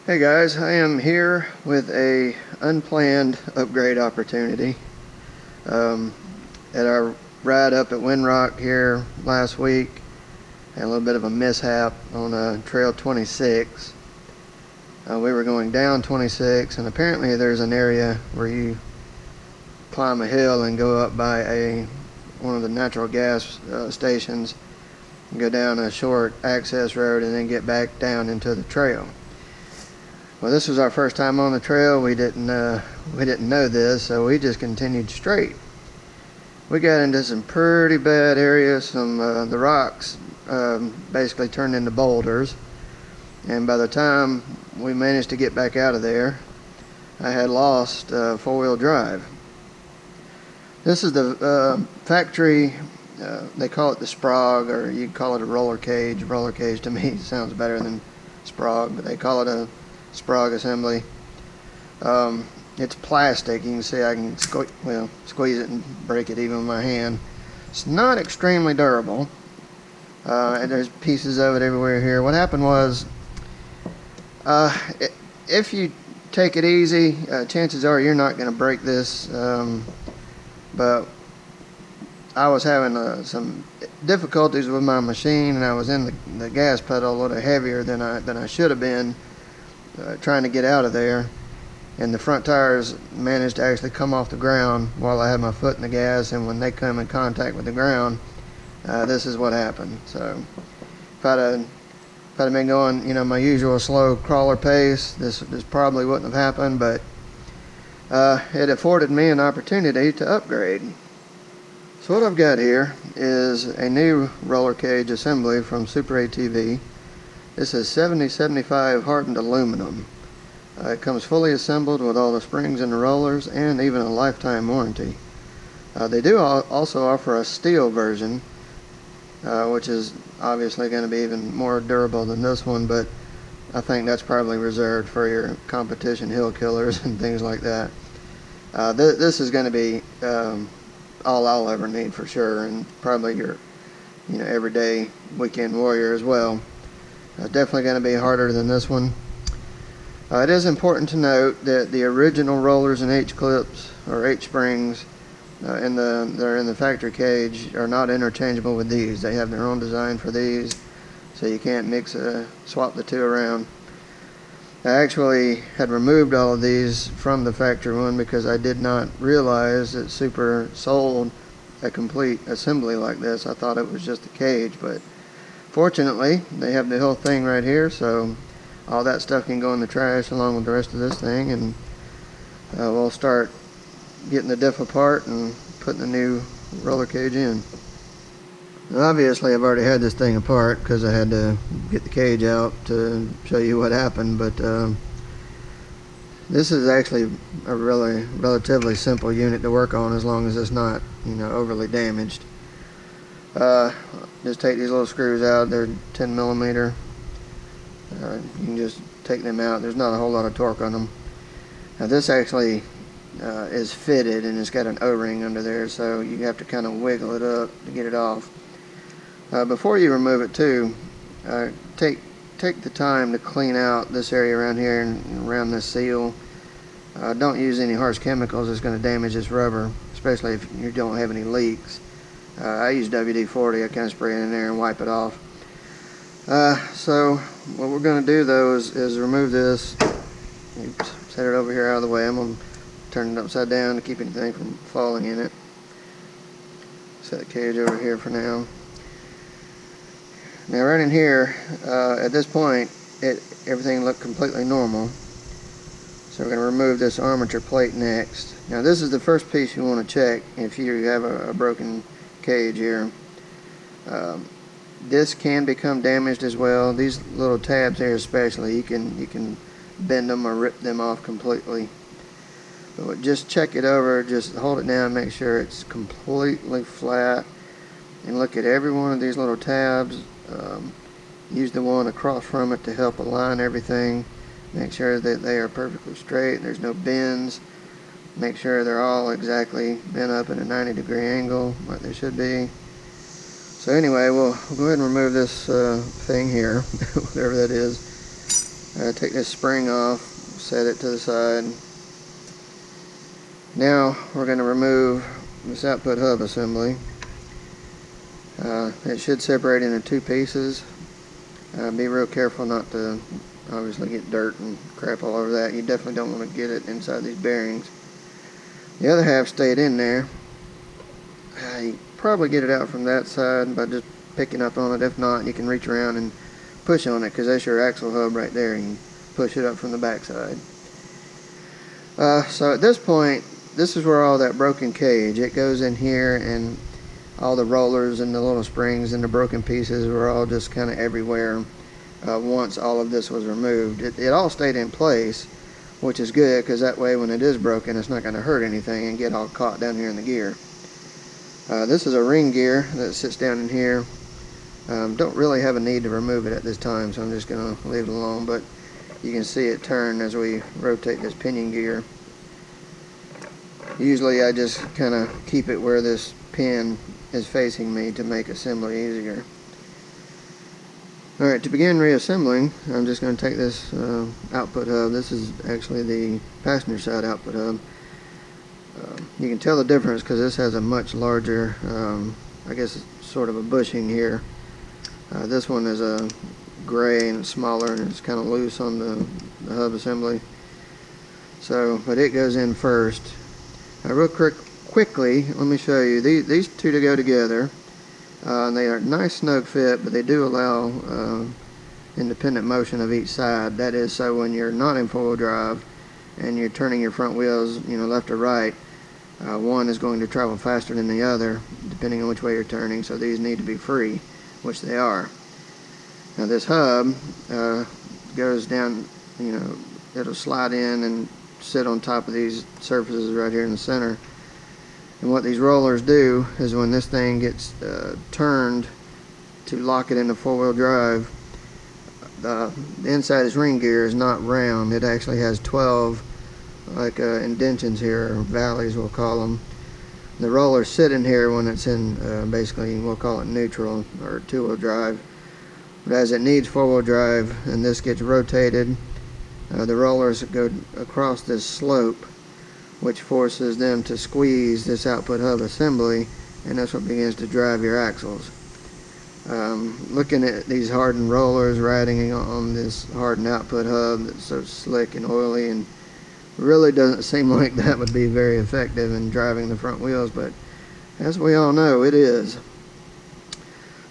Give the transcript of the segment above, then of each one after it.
Hey guys, I am here with a unplanned upgrade opportunity. At our ride up at Windrock here last week, had a little bit of a mishap on Trail 26. We were going down 26, and apparently there's an area where you climb a hill and go up by one of the natural gas stations, and go down a short access road and then get back down into the trail. Well, this was our first time on the trail. We didn't know this, so we just continued straight. We got into some pretty bad areas. The rocks basically turned into boulders, and by the time we managed to get back out of there, I had lost four-wheel drive. This is the factory. They call it the Sprague, or you call it a roller cage. Roller cage to me sounds better than Sprague, but they call it a Sprague assembly. It's plastic. You can see I can squeeze it and break it even with my hand. It's not extremely durable, and there's pieces of it everywhere here. What happened was, if you take it easy, chances are you're not going to break this, but I was having some difficulties with my machine, and I was in the gas pedal a little heavier than I should have been, trying to get out of there, and the front tires managed to actually come off the ground while I had my foot in the gas, and when they come in contact with the ground, this is what happened. So if I'd have been going, my usual slow crawler pace, this probably wouldn't have happened, but it afforded me an opportunity to upgrade. So what I've got here is a new roller cage assembly from SuperATV. This is 7075 hardened aluminum. It comes fully assembled with all the springs and the rollers, and even a lifetime warranty. They do also offer a steel version, which is obviously going to be even more durable than this one, but I think that's probably reserved for your competition hill killers and things like that. This is going to be all I'll ever need for sure, and probably your everyday weekend warrior as well. Definitely going to be harder than this one. It is important to note that the original rollers and H-clips or H-springs that are in the factory cage are not interchangeable with these. They have their own design for these, so you can't swap the two around. I actually had removed all of these from the factory one because I did not realize that Super sold a complete assembly like this. I thought it was just a cage, but fortunately they have the whole thing right here, so all that stuff can go in the trash along with the rest of this thing, and we'll start getting the diff apart and putting the new roller cage in. Obviously I've already had this thing apart because I had to get the cage out to show you what happened, but this is actually a relatively simple unit to work on as long as it's not overly damaged. Just take these little screws out. They're 10 millimeter. You can just take them out. There's not a whole lot of torque on them. Now this actually is fitted, and it's got an O-ring under there, so you have to kind of wiggle it up to get it off. Before you remove it too, take the time to clean out this area around here and around this seal. Don't use any harsh chemicals. It's going to damage this rubber, especially if you don't have any leaks. I use WD-40. I kind of spray it in there and wipe it off. So what we're going to do though is remove this. Oops, set it over here out of the way. I'm going to turn it upside down to keep anything from falling in it. Set the cage over here for now. Now right in here, at this point, everything looked completely normal. So we're going to remove this armature plate next. Now this is the first piece you want to check if you have a broken cage here. This can become damaged as well. These little tabs here especially, you can bend them or rip them off completely. But just check it over, just hold it down, make sure it's completely flat, and look at every one of these little tabs. Use the one across from it to help align everything. Make sure that they are perfectly straight, there's no bends. Make sure they're all exactly bent up at a 90-degree angle like they should be. So anyway, we'll go ahead and remove this thing here, whatever that is. Take this spring off, set it to the side. Now we're going to remove this output hub assembly. It should separate into two pieces. Be real careful not to obviously get dirt and crap all over that. You definitely don't want to get it inside these bearings. The other half stayed in there. You probably get it out from that side by just picking up on it. If not, you can reach around and push on it, because that's your axle hub right there. You can push it up from the back side. So at this point, this is where all that broken cage, it goes in here, and all the rollers and the little springs and the broken pieces were all just kind of everywhere once all of this was removed. It all stayed in place, which is good, because that way when it is broken, it's not going to hurt anything and get all caught down here in the gear. This is a ring gear that sits down in here. Don't really have a need to remove it at this time, so I'm just going to leave it alone, but you can see it turn as we rotate this pinion gear. Usually I just kind of keep it where this pin is facing me to make assembly easier. Alright, to begin reassembling, I'm just going to take this output hub. This is actually the passenger side output hub. You can tell the difference because this has a much larger, I guess sort of a bushing here. This one is a gray and smaller, and it's kind of loose on the hub assembly. So, but it goes in first. Real quickly, let me show you. These two to go together. They are nice snug fit, but they do allow independent motion of each side. That is, so when you're not in four-wheel drive and you're turning your front wheels, left or right, one is going to travel faster than the other, depending on which way you're turning. So these need to be free, which they are. Now this hub goes down. It'll slide in and sit on top of these surfaces right here in the center. And what these rollers do is when this thing gets turned to lock it into four-wheel drive, the inside of this ring gear is not round. It actually has 12 like indentions here, or valleys we'll call them. The rollers sit in here when it's in basically, we'll call it neutral or two-wheel drive. But as it needs four-wheel drive and this gets rotated, the rollers go across this slope, which forces them to squeeze this output hub assembly, and that's what begins to drive your axles. Looking at these hardened rollers riding on this hardened output hub that's so slick and oily, and really doesn't seem like that would be very effective in driving the front wheels, but as we all know, it is.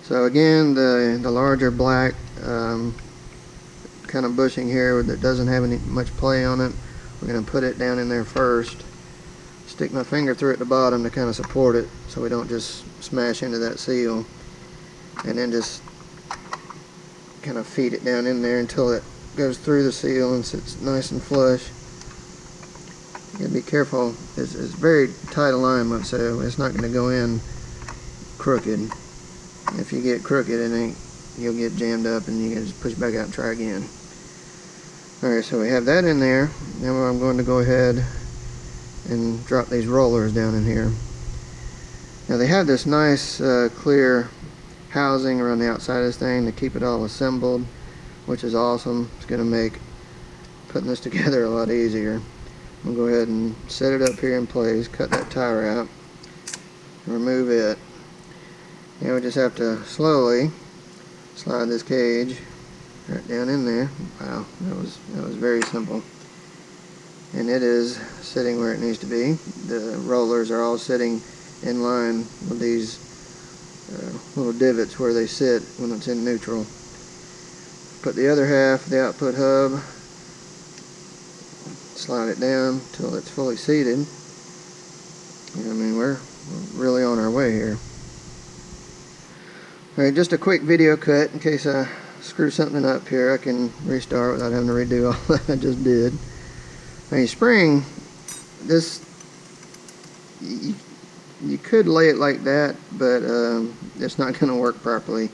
So again, the larger black kind of bushing here that doesn't have much play on it, we're going to put it down in there first. Stick my finger through at the bottom to kind of support it so we don't just smash into that seal, and then just kind of feed it down in there until it goes through the seal and sits nice and flush. You gotta be careful. It's very tight alignment, so it's not going to go in crooked. If you get crooked, you'll get jammed up and you can just push back out and try again. Alright, so we have that in there. Now I'm going to go ahead and drop these rollers down in here. Now they have this nice clear housing around the outside of this thing to keep it all assembled, which is awesome. It's going to make putting this together a lot easier. I'm going to go ahead and set it up here in place, cut that tire out, remove it. Now we just have to slowly slide this cage right down in there. Wow, that was very simple. And it is sitting where it needs to be. The rollers are all sitting in line with these little divots where they sit when it's in neutral. Put the other half of the output hub, slide it down till it's fully seated. I mean, we're really on our way here. Alright, just a quick video cut in case I screw something up here. I can restart without having to redo all that I just did. I mean, spring, this, you could lay it like that, but it's not going to work properly.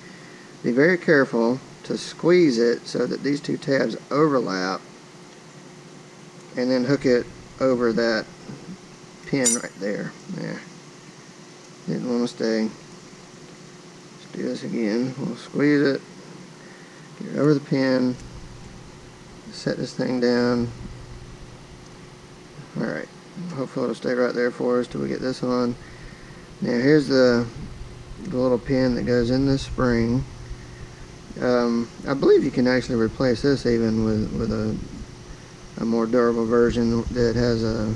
Be very careful to squeeze it so that these two tabs overlap, and then hook it over that pin right there. There. Didn't want to stay. Do this again. We'll squeeze it, get it over the pin, set this thing down. Alright, hopefully it'll stay right there for us till we get this on. Now here's the little pin that goes in this spring. I believe you can actually replace this even with a more durable version that has a,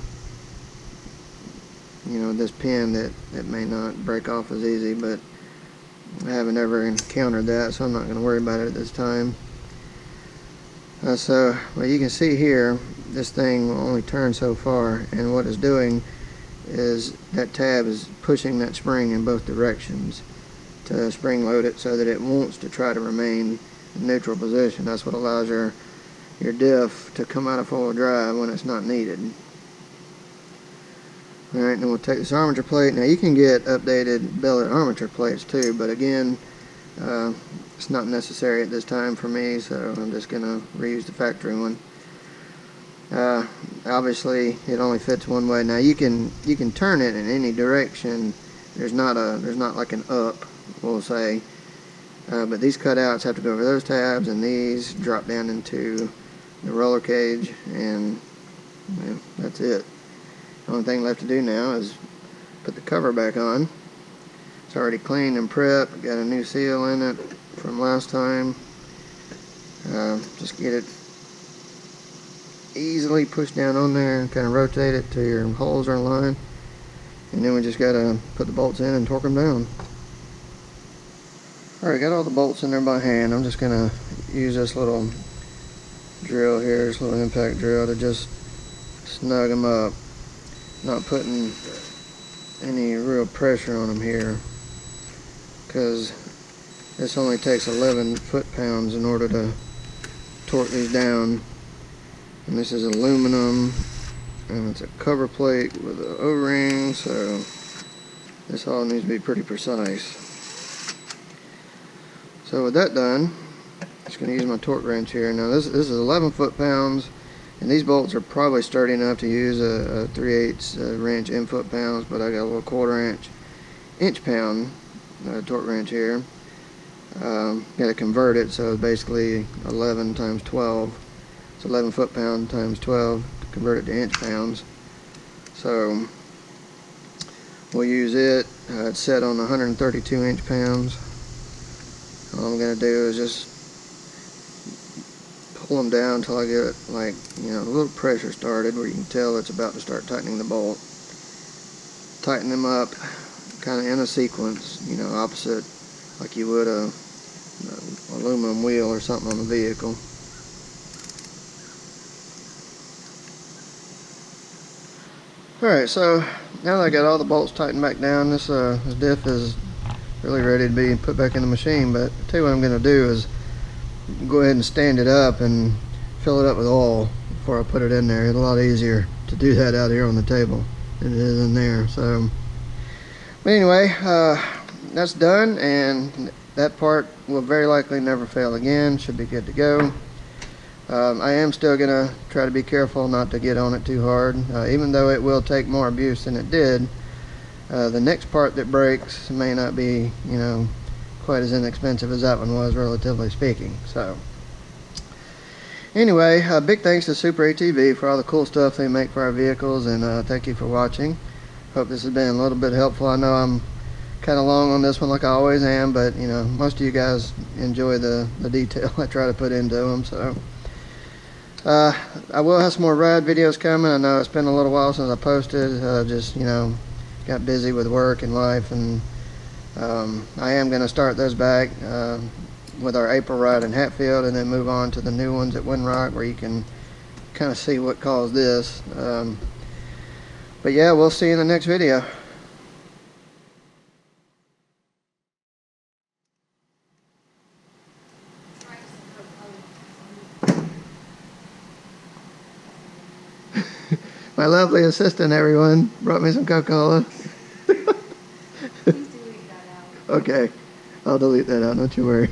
you know, this pin that may not break off as easy, but I haven't ever encountered that, so I'm not going to worry about it at this time. So well, you can see here, this thing will only turn so far, and what it's doing is that tab is pushing that spring in both directions to spring load it so that it wants to try to remain in neutral position. That's what allows your diff to come out of four-wheel drive when it's not needed. Alright, then we'll take this armature plate. Now you can get updated billet armature plates too, but again, it's not necessary at this time for me, so I'm just going to reuse the factory one. Obviously it only fits one way. Now you can turn it in any direction. There's not like an up, we'll say, but these cutouts have to go over those tabs, and these drop down into the roller cage, and well, that's it. The only thing left to do now is put the cover back on. It's already cleaned and prepped, got a new seal in it from last time. Just get it easily pushed down on there and kind of rotate it till your holes are in line, and then we just got to put the bolts in and torque them down. Alright, got all the bolts in there by hand. I'm just going to use this little drill here, this little impact drill, to just snug them up, not putting any real pressure on them here, because this only takes 11 foot-pounds in order to torque these down. And this is aluminum, and it's a cover plate with an O-ring, so this all needs to be pretty precise. So with that done, I'm just going to use my torque wrench here. Now this is 11 foot-pounds, and these bolts are probably sturdy enough to use a 3/8 wrench in foot-pounds, but I got a little 1/4 inch-pound torque wrench here. Got to convert it, so basically 11 times 12. It's 11 foot-pound times 12 to convert it to inch-pounds. So we'll use it. It's set on 132 inch-pounds. All I'm going to do is just pull them down until I get, like, you know, a little pressure started where you can tell it's about to start tightening the bolt. Tighten them up kind of in a sequence, you know, opposite, like you would a aluminum wheel or something on the vehicle. Alright, so now that I got all the bolts tightened back down, this diff is really ready to be put back in the machine. But I'll tell you what I'm going to do is go ahead and stand it up and fill it up with oil before I put it in there. It's a lot easier to do that out here on the table than it is in there. So, but anyway, that's done, and that part will very likely never fail again. Should be good to go. I am still going to try to be careful not to get on it too hard, even though it will take more abuse than it did. The next part that breaks may not be, you know, quite as inexpensive as that one was, relatively speaking. So anyway, big thanks to SuperATV for all the cool stuff they make for our vehicles, and thank you for watching. Hope this has been a little bit helpful. I know I'm kind of long on this one, like I always am, but you know, most of you guys enjoy the detail I try to put into them. So I will have some more ride videos coming. I know it's been a little while since I posted. Just, you know, got busy with work and life, and I am going to start those back with our April ride in Hatfield, and then move on to the new ones at Windrock, where you can kind of see what caused this. But yeah, we'll see you in the next video. My lovely assistant, everyone, brought me some Coca-Cola. Please delete that out. Okay, I'll delete that out, don't you worry.